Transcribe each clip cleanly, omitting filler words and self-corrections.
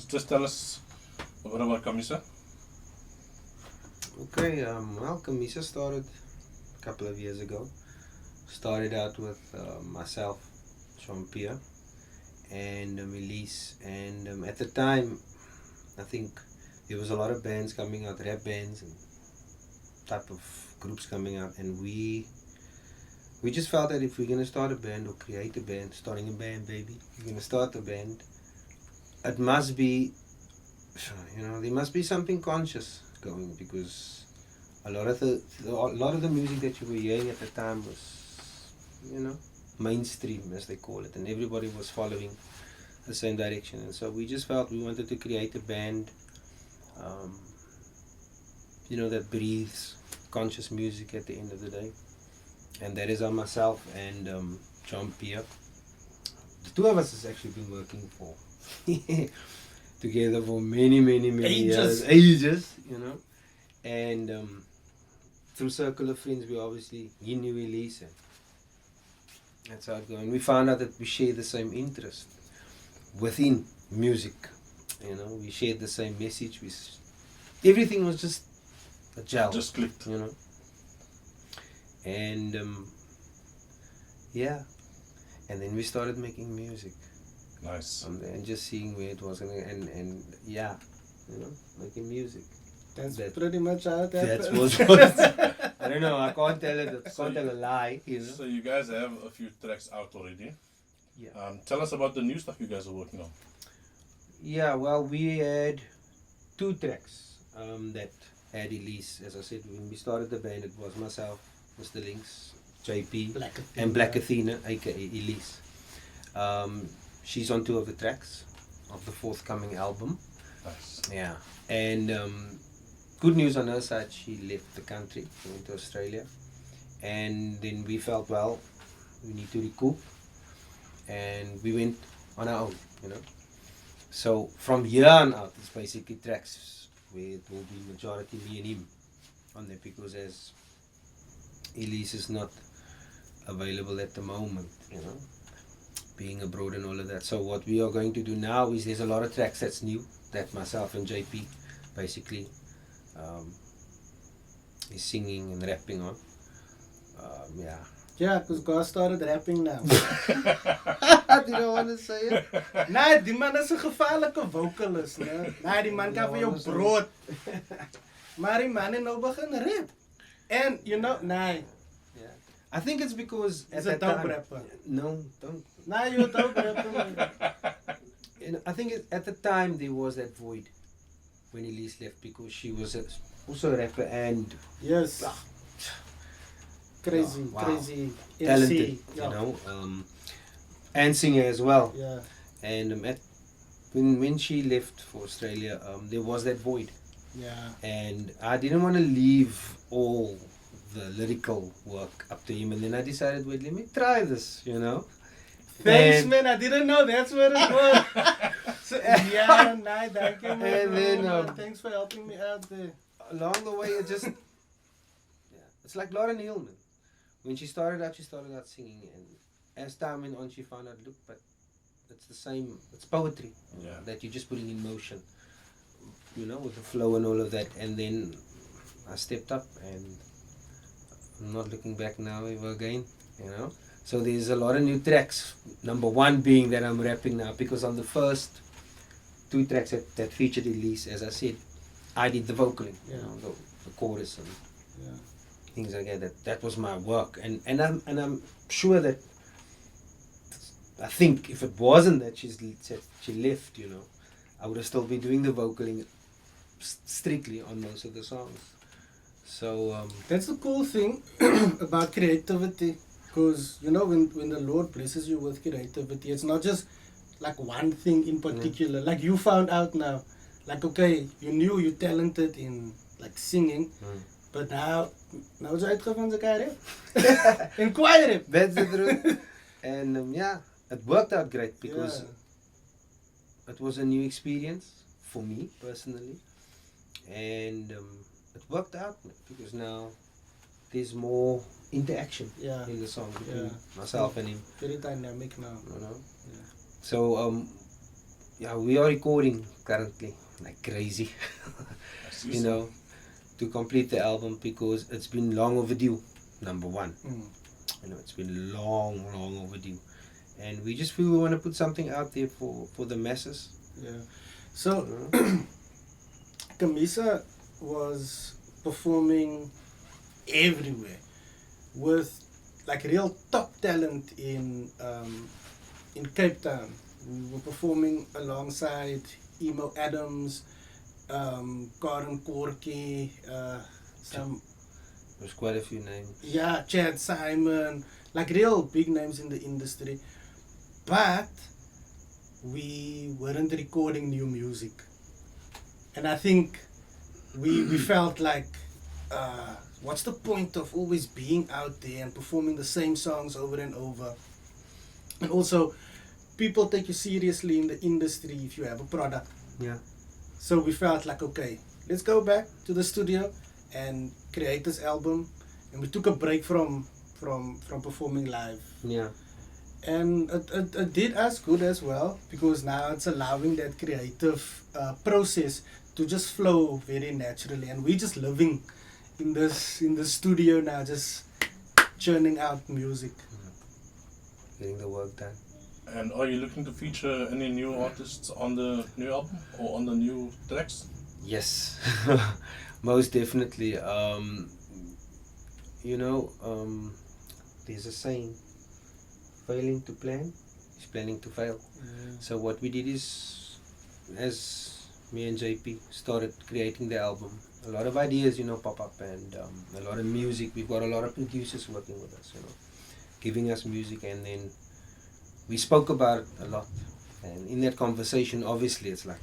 just tell us a bit about Kamisa. Okay, well, Kamisa started a couple of years ago. Started out with myself, Jean-Pierre, and Elise. And at the time, I think there was a lot of bands coming out, rap bands and type of groups coming out. And we just felt that if we're going to start a band or create a band, starting a band, baby, we're going to start a band, it must be, there must be something conscious going, because a lot of the music that you were hearing at the time was, mainstream, as they call it, and everybody was following the same direction. And so we just felt we wanted to create a band, that breathes conscious music at the end of the day. And that is on myself and Jean-Pierre. The two of us has actually been working for together for many years, and through circle of friends, he knew Elise, and that's how it goes. And we found out that we share the same interest within music. We shared the same message. Everything was just a gel. Just clicked. And and then we started making music. Nice. And just seeing where it was, and making music. That's pretty much how it happened. That was I don't know. I can't tell it. Can't tell a lie. So you guys have a few tracks out already. Yeah. Tell us about the new stuff you guys are working on. Yeah. Well, we had 2 tracks that had Elise. As I said, when we started the band, it was myself, Mr. Linx, JP, and Black Athena, aka Elise. She's on 2 of the tracks of the forthcoming album. Nice. Yeah. And good news on her side, she left the country, went to Australia. And then we felt, well, we need to recoup. And we went on our own, So from here on out, it's basically tracks where it will be majority me and him on there, because as Elise is not available at the moment, being abroad and all of that. So what we are going to do now is there's a lot of tracks that's new, that myself and JP basically is singing and rapping on. Yeah, because Garth started rapping now. You don't want to say it? Nee, die man is een gevaarlijke vocalist. Nee, die man kan van jou brood. Maar die man is nou begin rap. And, nee. Yeah. I think it's because He's a dope rapper. No, don't. Nah, you're a dope rapper. I think at the time there was that void when Elise left, because she was also a rapper and yes, crazy talented, MC, and singer as well. Yeah. And when she left for Australia, there was that void. Yeah. And I didn't want to leave all the lyrical work up to him, and then I decided, wait, let me try this, Thanks, man. I didn't know that's what it was. Thank you, man. And then, thanks for helping me out there. Along the way, it's like Lauren Hill, man. When she started out singing, and as time went on, she found out, look, but it's the same, it's poetry that you're just putting in motion, with the flow and all of that. And then I stepped up, and I'm not looking back now ever again, So there's a lot of new tracks. Number 1 being that I'm rapping now, because on the first 2 tracks that featured Elise, as I said, I did the vocaling, the chorus and things like that. That was my work, and I'm sure that, I think if it wasn't that she left, I would have still been doing the vocaling strictly on most of the songs. So that's the cool thing about creativity. Because, when the Lord blesses you with creativity, it's not just like one thing in particular. Like you found out now, like, okay, you knew you're talented in like singing, but now is het uitgevonden ze kan rap. In choir rap. That's the truth. And it worked out great, because it was a new experience for me personally. And it worked out, because now there's more interaction in the song between myself and him. Very dynamic now. So yeah, we are recording currently like crazy. I see You so. know, to complete the album because it's been long overdue. Number one, you know, it's been long overdue, and we just feel we want to put something out there for the masses. Yeah. So You know? Kamisa was performing everywhere with like real top talent in Cape Town. We were performing alongside Emo Adams, Karen Corky, some There's quite a few names. yeah, Chad Simon, like real big names in the industry. But we weren't recording new music. And I think we felt like, what's the point of always being out there and performing the same songs over and over? And also, people take you seriously in the industry if you have a product. Yeah. So we felt like, okay, let's go back to the studio and create this album. And we took a break from performing live. Yeah. And it did us good as well, because now it's allowing that creative process to just flow very naturally, and we're just living in the studio now, just churning out music. Getting the work done. And are you looking to feature any new artists on the new album or on the new tracks? Yes, most definitely. You know, there's a saying: failing to plan is planning to fail. So what we did is, as me and JP started creating the album, a lot of ideas, you know, pop up, and a lot of music. We've got a lot of producers working with us, you know, giving us music, and then we spoke about it a lot. And in that conversation, obviously, it's like,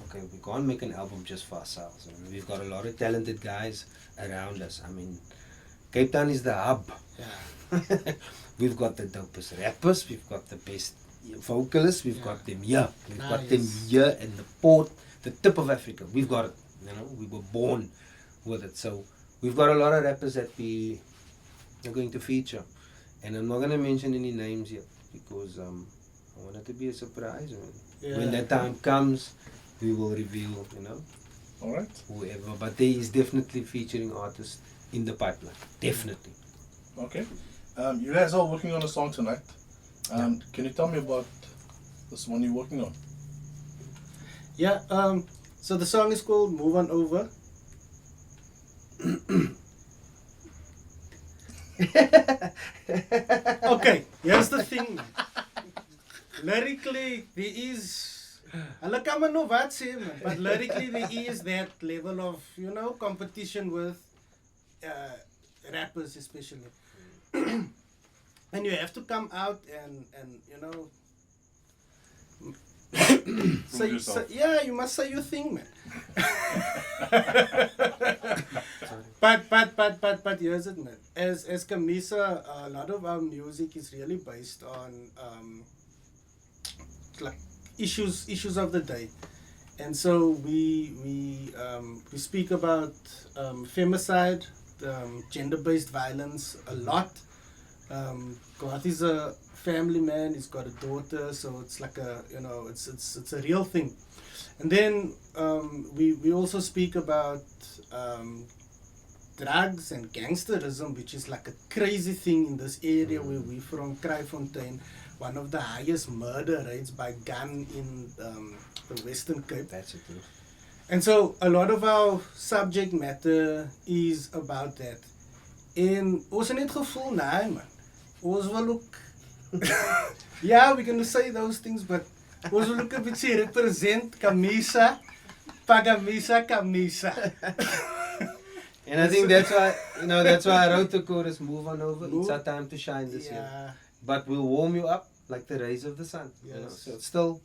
okay, we can't make an album just for ourselves. I mean, we've got a lot of talented guys around us. I mean, Cape Town is the hub. Yeah. We've got the dopest rappers, we've got the best vocalists, we've got them here. We've got them here in the port, the tip of Africa. We've got it. You know, we were born with it. So we've got a lot of rappers that we are going to feature. And I'm not going to mention any names yet because I want it to be a surprise. When that time comes, we will reveal, you know, Alright. whoever. But there is definitely featuring artists in the pipeline. Definitely. Okay. You guys are working on a song tonight. Can you tell me about this one you're working on? Yeah. So the song is called "Move On Over." Okay, here's the thing. Lyrically, there is. Hulle kan maar nou wat sê, man. But lyrically, there is that level of, you know, competition with rappers, especially. And you have to come out and you know. Yeah, you must say your thing, man. But here's it, man. As Kamisa, a lot of our music is really based on like issues of the day, and so we speak about femicide, gender-based violence a lot. Garth is a family man. He's got a daughter, so it's like a, you know, it's a real thing. And then we also speak about drugs and gangsterism, which is like a crazy thing in this area where we're from, Kraaifontein, one of the highest murder rates by gun in the Western Cape. That's it. And so a lot of our subject matter is about that. En ons het net gevoel, nee man, ons wil ook, yeah, we're gonna say those things, but ons wil ook 'n bietjie represent Kamisa, Pagamisa, Kamisa. And I think that's why, you know, that's why I wrote the chorus, "Move on over, it's our time to shine this year." Yeah. But we'll warm you up like the rays of the sun. You know? Yes. So it's still,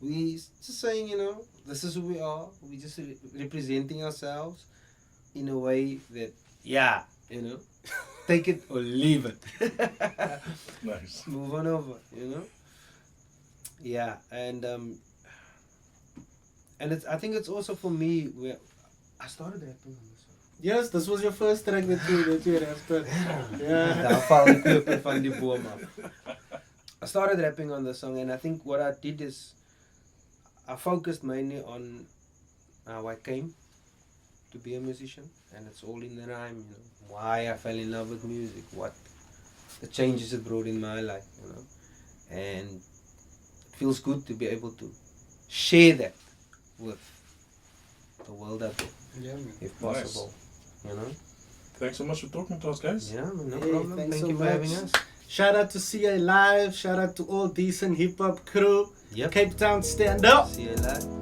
we just saying, you know, this is who we are. We just representing ourselves in a way that, yeah, you know, take it or leave it. Nice. Move on over, you know. Yeah, and it's, I think it's also for me where I started rapping on this one. Yes, this was your first track that you rapped. Yeah. Daar val ek weer van die boom af. I started rapping on the song, and I think what I did is I focused mainly on how I came to be a musician, and it's all in the rhyme, you know, why I fell in love with music, what the changes it brought in my life, you know, and it feels good to be able to share that with the world out there, Yeah, man. if possible, you know. Thanks so much for talking to us, guys. Yeah, man, no Hey, problem. thanks Thank so you for much. having us. Shout out to CA Live. Shout out to all decent hip hop crew. Yep. Cape Town, stand up. See you later.